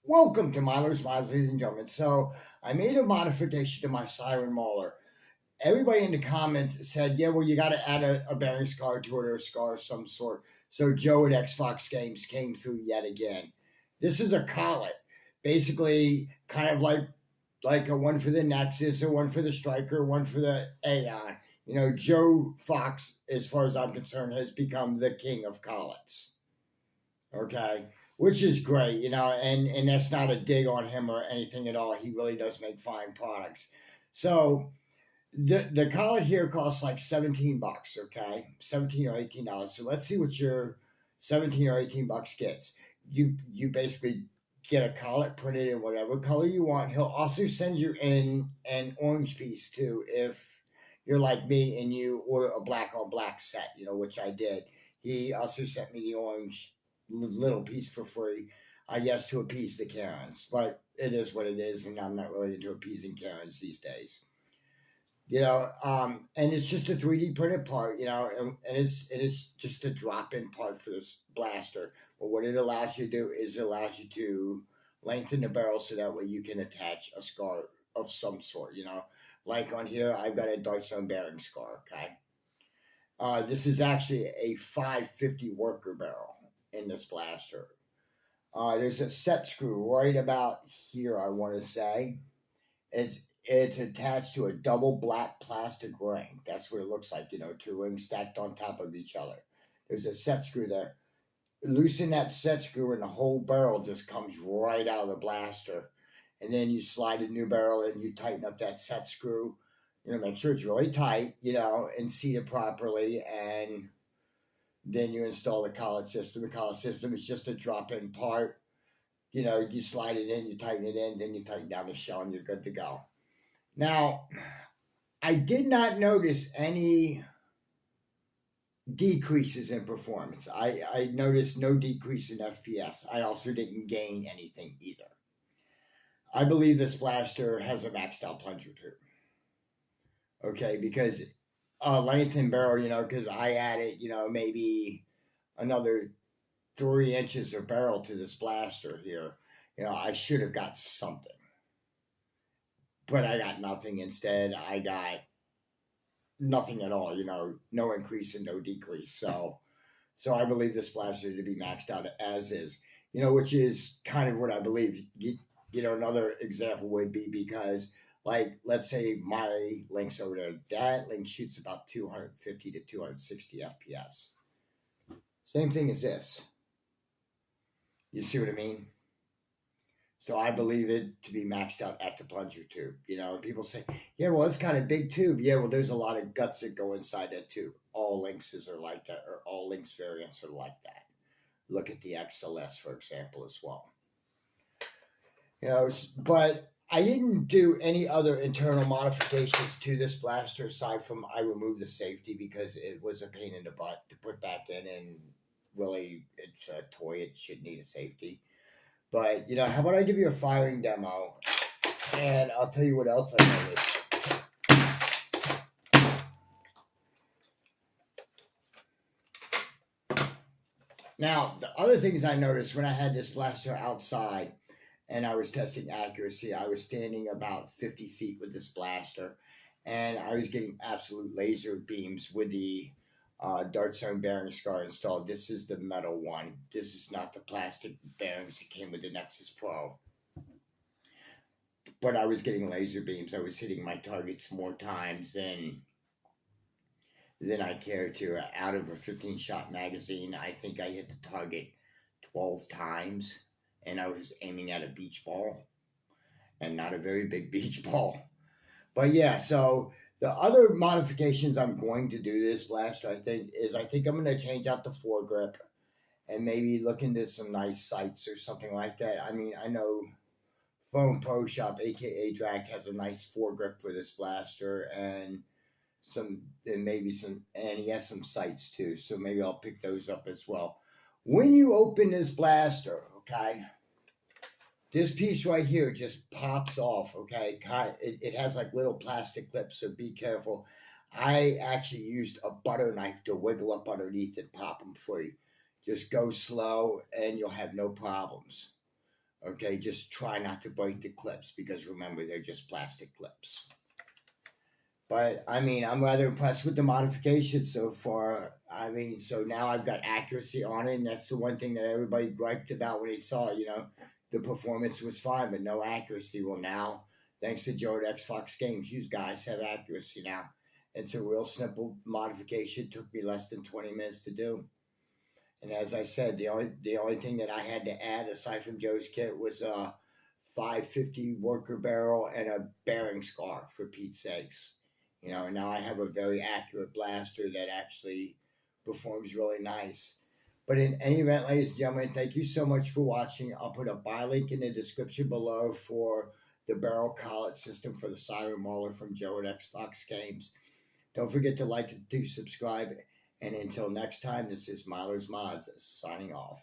Welcome to Maulr's Mods, ladies and gentlemen. So I made a modification to my siren Maulr. Everybody in the comments said, "Yeah, well, you got to add a bearing scar to it or a scar of some sort." So Joe at Xfox Games came through yet again. This is a collet, basically, kind of like a one for the Nexus, a one for the Striker, one for the Aeon. Joe Fox, as far as I'm concerned, has become the king of collets. Okay, which is great, and that's not a dig on him or anything at all. He really does make fine products. So the collet here costs like $17, okay, 17 or $18. So let's see what your 17 or $18 gets. You basically get a collet printed in whatever color you want. He'll also send you in an orange piece too if you're like me and you order a black on black set, which I did. He also sent me the orange little piece for free, I guess, to appease the Karens. But it is what it is, and I'm not really into appeasing Karens these days. And it's just a 3D printed part, and it's just a drop in part for this blaster. But what it allows you to do is it allows you to lengthen the barrel so that way you can attach a scar of some sort, Like on here, I've got a Dart Zone bearing scar, okay? This is actually a 550 worker barrel in this blaster. There's a set screw right about here, I want to say. It's attached to a double black plastic ring. That's what it looks like, two rings stacked on top of each other. There's a set screw there. Loosen that set screw and the whole barrel just comes right out of the blaster. And then you slide a new barrel and you tighten up that set screw. Make sure it's really tight, and seat it properly. And then you install the collet system. The collet system is just a drop-in part. You slide it in, you tighten it in, then you tighten down the shell, and you're good to go. Now, I did not notice any decreases in performance. I noticed no decrease in FPS. I also didn't gain anything either. I believe this blaster has a maxed out plunger tube. Okay, because length and barrel, because I added, maybe another 3 inches of barrel to this blaster here. I should have got something. But I got nothing. Instead, I got nothing at all, no increase and no decrease. So I believe this blaster to be maxed out as is, which is kind of what I believe. Another example would be because, like, let's say my link's over there. That link shoots about 250 to 260 FPS. Same thing as this. You see what I mean? So I believe it to be maxed out at the plunger tube. And people say, yeah, well, it's kind of big tube. Yeah, well, there's a lot of guts that go inside that tube. All Lynxes are like that, or all Lynx variants are like that. Look at the XLS, for example, as well. But I didn't do any other internal modifications to this blaster aside from I removed the safety because it was a pain in the butt to put back in, and really, it's a toy. It should need a safety. But, how about I give you a firing demo, and I'll tell you what else I noticed. Now, the other things I noticed when I had this blaster outside and I was testing accuracy, I was standing about 50 feet with this blaster, and I was getting absolute laser beams with the Dart Zone bearing scar installed. This is the metal one. This is not the plastic bearings that came with the Nexus Pro. But I was getting laser beams. I was hitting my targets more times than I cared to. Out of a 15-shot magazine, I think I hit the target 12 times, and I was aiming at a beach ball, and not a very big beach ball. But yeah, so the other modifications I'm going to do this blaster, I think I'm going to change out the foregrip and maybe look into some nice sights or something like that. I mean, I know Foam Pro Shop, aka Drac, has a nice foregrip for this blaster, and he has some sights too. So maybe I'll pick those up as well. When you open this blaster, okay, this piece right here just pops off, okay? It has like little plastic clips, so be careful. I actually used a butter knife to wiggle up underneath and pop them free. Just go slow and you'll have no problems. Okay, just try not to break the clips because remember, they're just plastic clips. But I mean, I'm rather impressed with the modifications so far. I mean, so now I've got accuracy on it, and that's the one thing that everybody griped about when they saw it. The performance was fine, but no accuracy. Well, now, thanks to Joe at Xfox Games, you guys have accuracy now. It's a real simple modification. It took me less than 20 minutes to do. And as I said, the only thing that I had to add aside from Joe's kit was a 550 worker barrel and a bearing scar for Pete's sakes. And now I have a very accurate blaster that actually performs really nice. But in any event, ladies and gentlemen, thank you so much for watching. I'll put a buy link in the description below for the barrel collet system for the Siren Maulr from Joe at Xfox Games. Don't forget to like and to subscribe. And until next time, this is Maulr's Mods signing off.